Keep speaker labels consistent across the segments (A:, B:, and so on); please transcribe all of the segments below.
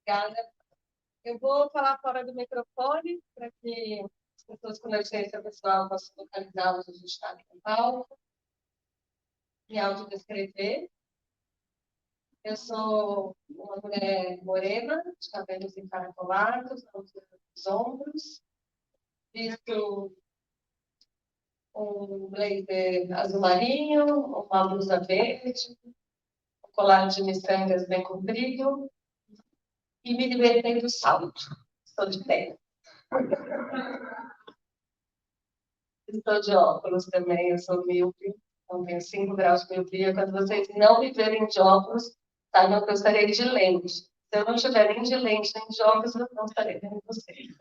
A: Obrigada. Eu vou falar fora do microfone para que as pessoas com deficiência pessoal possam localizar onde a gente está aqui em Paulo. Me autodescrever. Eu sou uma mulher morena, de cabelos encaracolados, na altura dos ombros, visto um blazer azul marinho, uma blusa verde, um colar de miçangas bem comprido e me divertei do salto. Estou de pé. Estou de óculos também, eu sou míope, então tenho 5 graus de miopia. Quando vocês não me verem de óculos, saibam que eu estarei de lente. Se eu não estiver nem de lente nem de óculos, eu não estarei vendo vocês.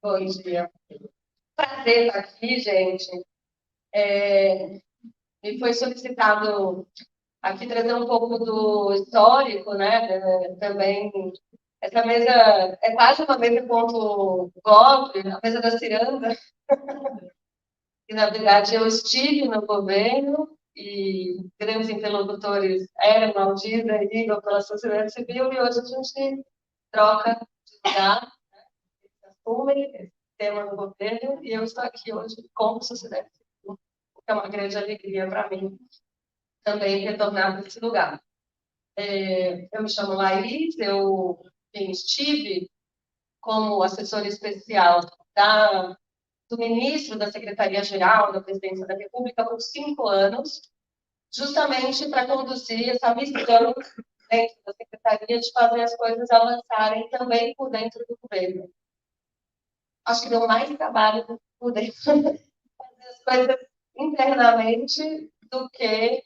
A: Bom dia. Prazer estar aqui, gente. Me foi solicitado aqui trazer um pouco do histórico, né? Também, essa mesa é quase uma mesa ponto golpe, a mesa da ciranda. E, na verdade, eu estive no governo e grandes interlocutores eram Aldiza e Igor pela sociedade civil, e hoje a gente troca de lugar, assumem esse tema no governo, e eu estou aqui hoje como sociedade civil, o que é uma grande alegria para mim também retornar para esse lugar. Eu me chamo Laís, eu estive como assessora especial do ministro da Secretaria-Geral da Presidência da República por 5 anos, justamente para conduzir essa missão dentro da Secretaria de fazer as coisas avançarem também por dentro do governo. Acho que deu mais trabalho por dentro fazer as coisas internamente do que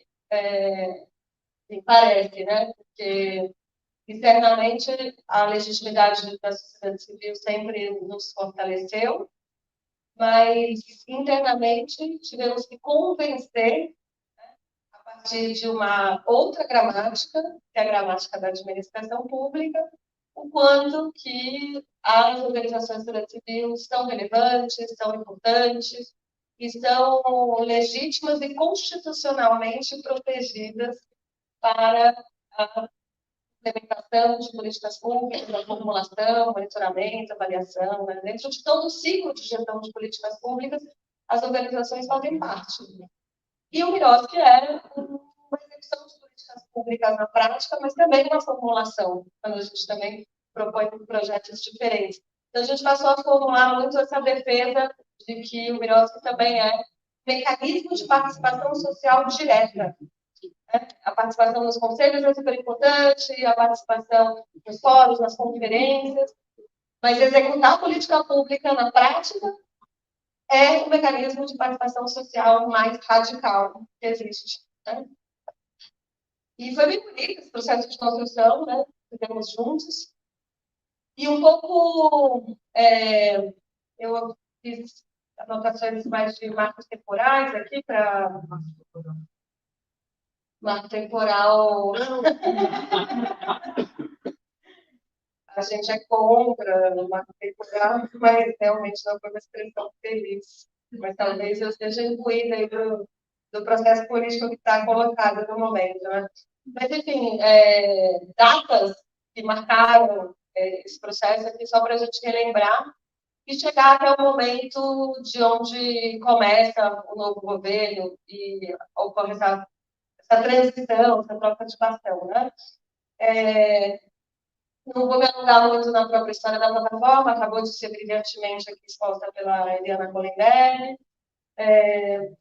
A: me parece, né? Porque internamente a legitimidade da sociedade civil sempre nos fortaleceu, mas internamente tivemos que convencer, a partir de uma outra gramática, que é a gramática da administração pública, o quanto que as organizações da sociedade civil são relevantes, são importantes, e são legítimas e constitucionalmente protegidas para a implementação de políticas públicas, a formulação, monitoramento, avaliação, né? Dentro de todo o ciclo de gestão de políticas públicas, as organizações fazem parte. E o MIROSC é uma execução de políticas públicas na prática, mas também uma formulação, quando a gente também propõe projetos diferentes. Então, a gente passou a formular muito essa defesa de que o MIROSC também é um mecanismo de participação social direta. A participação nos conselhos é super importante, a participação nos fóruns, nas conferências, mas executar a política pública na prática é o mecanismo de participação social mais radical que existe. Né? E foi bem bonito esse processo de construção, né? Fizemos juntos. E um pouco, eu fiz anotações mais de marcos temporais aqui para marco temporal. A gente é contra o marco temporal, mas realmente não foi uma expressão feliz. Mas talvez eu esteja incluída aí do processo político que está colocado no momento. Né? Mas, enfim, datas que marcaram esse processo aqui, só para a gente relembrar, e chegar até o momento de onde começa o novo governo e ocorre essa transição, essa troca de bastão. Né? Não vou me alongar muito na própria história da plataforma, acabou de ser brilhantemente aqui exposta pela Eliana Colenberg.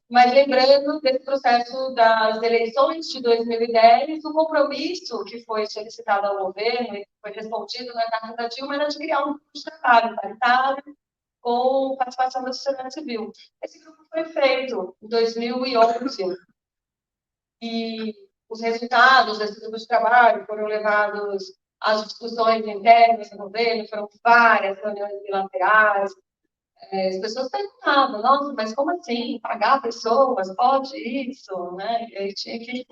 A: Mas lembrando desse processo das eleições de 2010, o compromisso que foi solicitado ao governo e que foi respondido na carta da Dilma era de criar um grupo de trabalho paritário com participação da sociedade civil. Esse grupo foi feito em 2011 e os resultados desse grupo de trabalho foram levados às discussões internas do governo, foram várias reuniões bilaterais. As pessoas perguntavam, nossa, mas como assim? Pagar pessoas? Pode isso? Né? E aí tinha que ir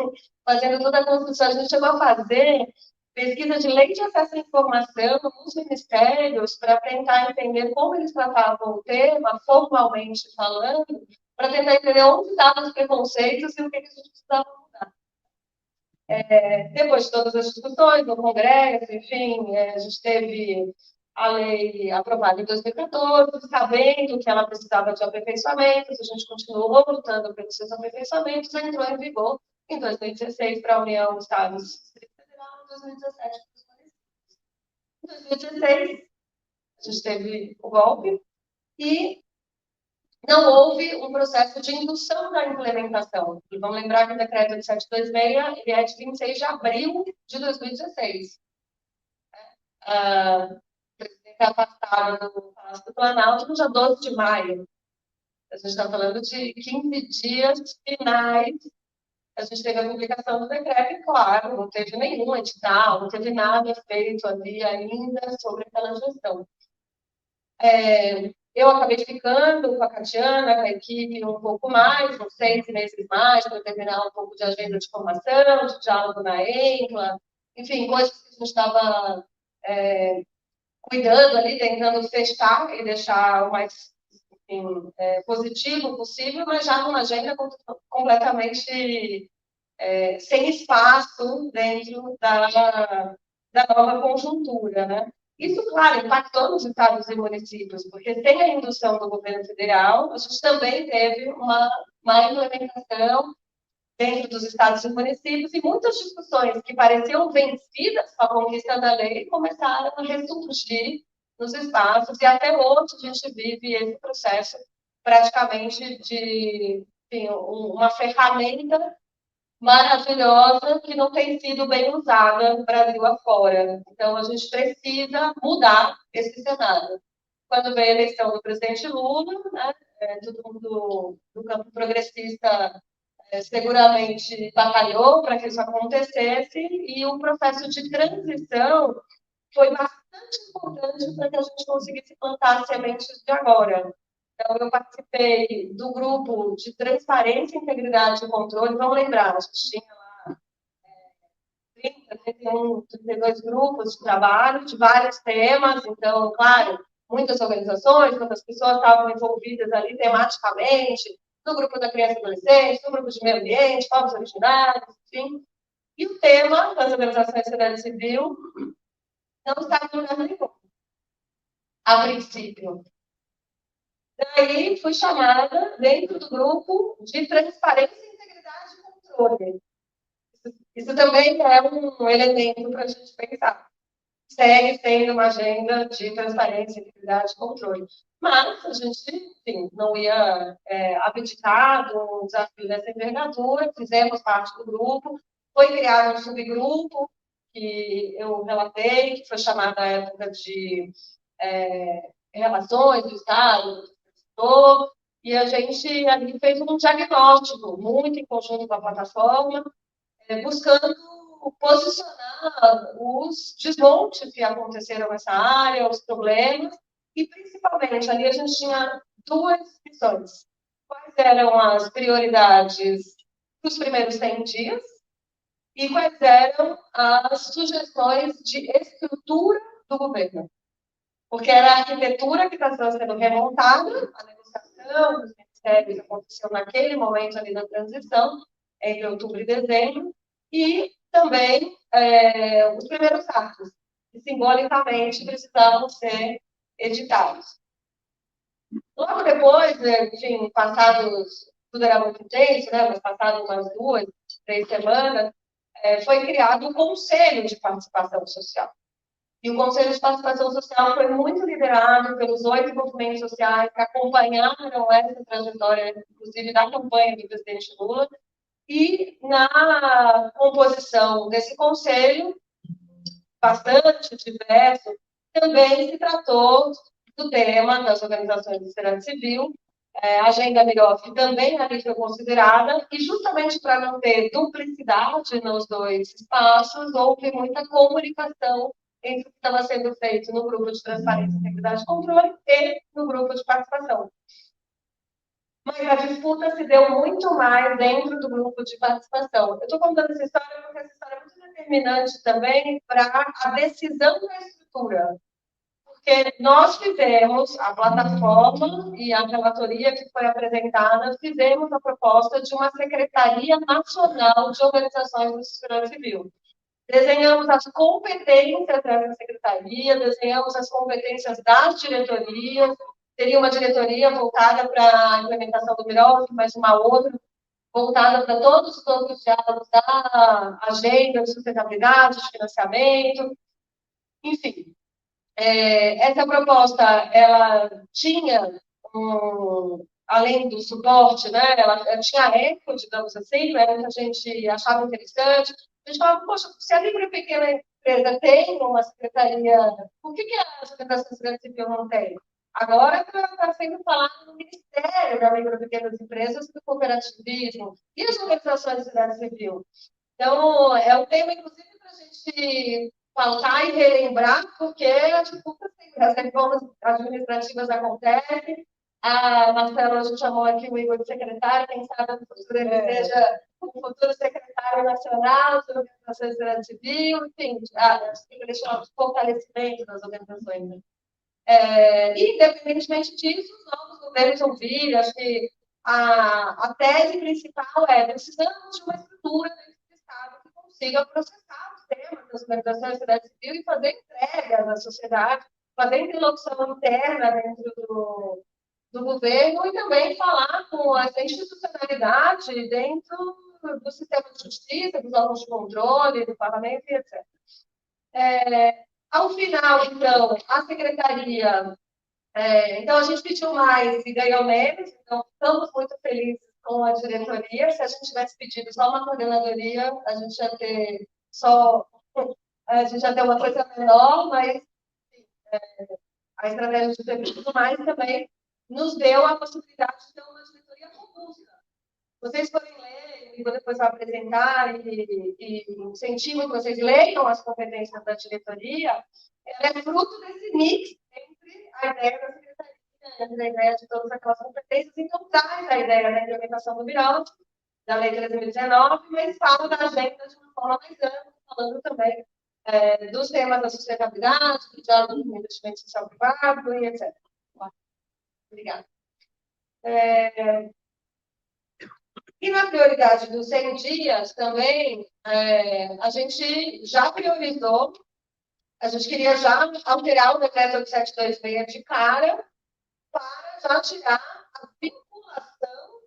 A: fazendo toda a construção. A gente chegou a fazer pesquisa de lei de acesso à informação nos ministérios para tentar entender como eles tratavam o tema, formalmente falando, para tentar entender onde estavam os preconceitos e o que a gente precisava mudar. Depois de todas as discussões no Congresso, enfim, a gente teve a lei aprovada em 2014, sabendo que ela precisava de aperfeiçoamentos, a gente continuou lutando pelos seus aperfeiçoamentos, entrou em vigor em 2016 para a União, Estados e Distrito Federal, em 2017 para os municípios. Em 2016, a gente teve o golpe e não houve um processo de indução da implementação. E vamos lembrar que o decreto de 726 ele é de 26 de abril de 2016. O presidente é afastado do Palácio do Planalto no dia 12 de maio. A gente está falando de 15 dias finais. A gente teve a publicação do decreto e, claro, não teve nenhum edital, não teve nada feito ali ainda sobre aquela gestão. Eu acabei ficando com a Catiana, com a equipe, um pouco mais, uns 6 meses mais, para terminar um pouco de agenda de formação, de diálogo na ENCLA, enfim, coisas que a gente estava cuidando ali, tentando fechar e deixar o mais enfim, positivo possível, mas já numa agenda completamente sem espaço dentro da nova conjuntura, né? Isso, claro, impactou nos estados e municípios, porque sem a indução do governo federal, a gente também teve uma implementação dentro dos estados e municípios e muitas discussões que pareciam vencidas com a conquista da lei começaram a ressurgir nos espaços e até hoje a gente vive esse processo praticamente de enfim, uma ferramenta maravilhosa que não tem sido bem usada no Brasil afora. Então, a gente precisa mudar esse cenário. Quando veio a eleição do presidente Lula, né, todo mundo do campo progressista seguramente batalhou para que isso acontecesse e o processo de transição foi bastante importante para que a gente conseguisse plantar as sementes de agora. Então, eu participei do grupo de transparência, integridade e controle. Vamos lembrar, a gente tinha lá 30, 31, 32 grupos de trabalho de vários temas. Então, claro, muitas organizações, muitas pessoas estavam envolvidas ali tematicamente, no grupo da criança e adolescente, no grupo de meio ambiente, povos originários, enfim. E o tema das organizações sociedade civil não estava em lugar nenhum, a princípio. Daí fui chamada dentro do grupo de transparência, integridade e controle. Isso também é um elemento para a gente pensar. Segue sendo uma agenda de transparência, integridade e controle. Mas a gente, enfim, não ia abdicar do desafio dessa envergadura, fizemos parte do grupo, foi criado um subgrupo que eu relatei, que foi chamado à época de relações do Estado, e a gente ali fez um diagnóstico, muito em conjunto com a plataforma, buscando posicionar os desmontes que aconteceram nessa área, os problemas, e principalmente ali a gente tinha duas missões. Quais eram as prioridades dos primeiros 100 dias e quais eram as sugestões de estrutura do governo. Porque era a arquitetura que está sendo remontada, a negociação dos ministérios aconteceu naquele momento ali da transição, entre outubro e dezembro, e também os primeiros atos, que simbolicamente precisavam ser editados. Logo depois, enfim, passados, tudo era muito intenso, né, mas passadas umas 2, 3 semanas, foi criado um conselho de participação social. E o Conselho de Participação Social foi muito liderado pelos 8 movimentos sociais que acompanharam essa trajetória, inclusive da campanha do presidente Lula. E na composição desse conselho, bastante diverso, também se tratou do tema das organizações de sociedade civil. A agenda Mirof também ali foi considerada, e justamente para não ter duplicidade nos dois espaços, houve muita comunicação entre o que estava sendo feito no grupo de transparência, integridade e controle e no grupo de participação. Mas a disputa se deu muito mais dentro do grupo de participação. Eu estou contando essa história porque essa história é muito determinante também para a decisão da estrutura. Porque nós fizemos a plataforma e a relatoria que foi apresentada, fizemos a proposta de uma Secretaria Nacional de Organizações do Sociedade Civil. Desenhamos as competências dessa secretaria, desenhamos as competências das diretorias, teria uma diretoria voltada para a implementação do MIROC, mas uma outra voltada para todos os outros diálogos da agenda de sustentabilidade, de financiamento, enfim. Essa proposta, ela tinha, além do suporte, né, ela tinha eco, digamos assim, né, que a gente achava interessante. A gente falava, poxa, se a micro e pequena empresa tem uma secretaria, por que a Secretaria de Sociedade Civil não tem? Agora está sendo falado no Ministério da Micro e Pequenas Empresas do Cooperativismo e as organizações de sociedade civil. Então, é um tema, inclusive, para a gente pautar e relembrar, porque as reformas administrativas acontecem. A Marcela hoje chamou aqui o Igor de secretário, quem sabe no futuro ele seja o futuro secretário nacional de organizações de sociedade civil, enfim, tem que deixar o fortalecimento das organizações. Independentemente disso, os novos governos vão vir, acho que a tese principal é precisamos de uma estrutura dentro do Estado que consiga processar os temas das organizações da sociedade civil e fazer entregas à sociedade, fazer interlocução interna dentro do governo e também falar com essa institucionalidade dentro do sistema de justiça, dos órgãos de controle, do parlamento e etc. Ao final, então, a secretaria... então, a gente pediu mais e ganhou menos, então estamos muito felizes com a diretoria. Se a gente tivesse pedido só uma coordenadoria, a gente ia ter uma coisa menor, mas a estratégia de ter pedido mais também nos deu a possibilidade de ter uma diretoria robusta. Vocês forem ler, e vou depois apresentar, e incentivo que vocês leiam as competências da diretoria, ela é fruto desse mix entre a ideia da secretaria, entre a ideia de todas aquelas competências, então traz a ideia da implementação do BIOT, da Lei 13.019, mas fala da agenda de uma forma mais ampla, falando também dos temas da sustentabilidade, do diálogo com o investimento social privado, e etc. Obrigada. E na prioridade dos 100 dias também, a gente já priorizou, a gente queria já alterar o decreto 8726 de cara para já tirar a vinculação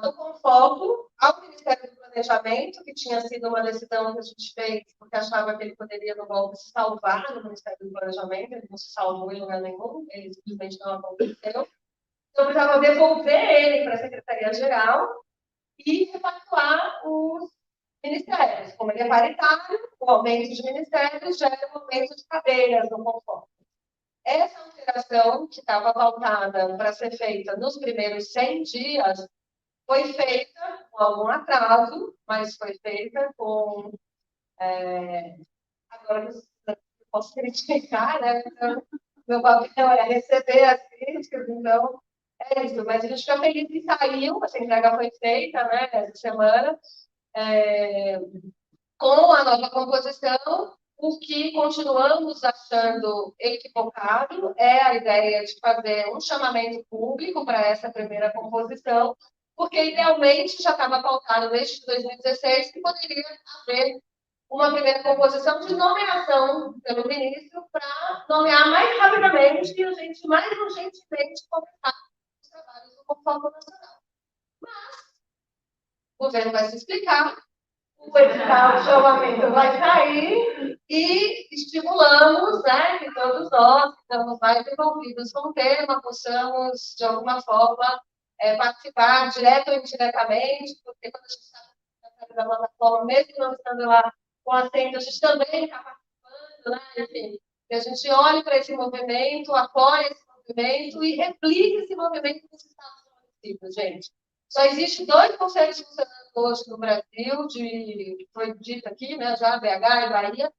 A: do Confoco ao Ministério do Planejamento, que tinha sido uma decisão que a gente fez porque achava que ele poderia, no golpe, se salvar no Ministério do Planejamento, ele não se salvou em lugar nenhum, ele simplesmente não aconteceu. Então, precisava devolver ele para a Secretaria-Geral e repactuar os ministérios. Como ele é paritário, o aumento de ministérios gera um aumento de cadeiras no conforto. Essa alteração, que estava pautada para ser feita nos primeiros 100 dias, foi feita com algum atraso, mas foi feita com... Agora eu posso criticar, né? Então, meu papel é receber as críticas, então é isso. Mas a gente fica feliz que saiu, essa entrega foi feita, né, essa semana, com a nova composição. O que continuamos achando equivocado é a ideia de fazer um chamamento público para essa primeira composição, porque idealmente já estava pautado desde 2016 que poderia haver uma primeira composição de nomeação pelo ministro para nomear mais rapidamente e a gente mais urgentemente começar os trabalhos do Confoco Nacional. Mas o governo vai se explicar, o edital de chamamento vai sair e estimulamos, né, que todos nós que estamos mais envolvidos com o tema possamos, de alguma forma, participar direto ou indiretamente, porque quando a gente está na plataforma, mesmo não estando lá com assento, a gente também está participando, né, enfim, que a gente olhe para esse movimento, apoie esse movimento e replique esse movimento nos estados e municípios, gente. Só existe 2 conselhos funcionando hoje no Brasil, foi dito aqui, né, já BH e Bahia,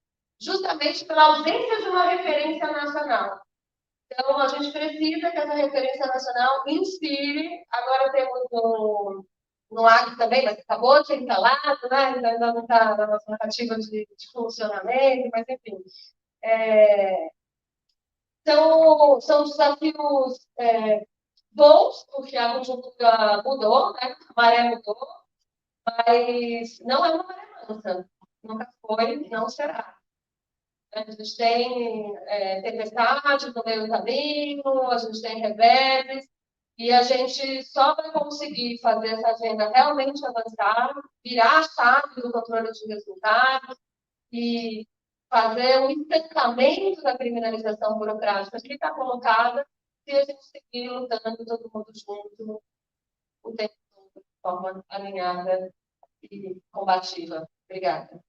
A: justamente pela ausência de uma referência nacional. Então, a gente precisa que essa referência nacional inspire. Agora temos no Acre também, mas acabou de ser instalado, né? Ainda não está na nossa narrativa de funcionamento, mas enfim. São desafios bons, porque a conjuntura mudou, né? A maré mudou, mas não é uma maré mansa. Nunca foi, não será. A gente tem tempestade no meio do caminho, a gente tem reveses, e a gente só vai conseguir fazer essa agenda realmente avançar, virar a chave do controle de resultados e fazer um estancamento da criminalização burocrática que está colocada se a gente seguir lutando todo mundo junto o tempo todo, de forma alinhada e combativa. Obrigada.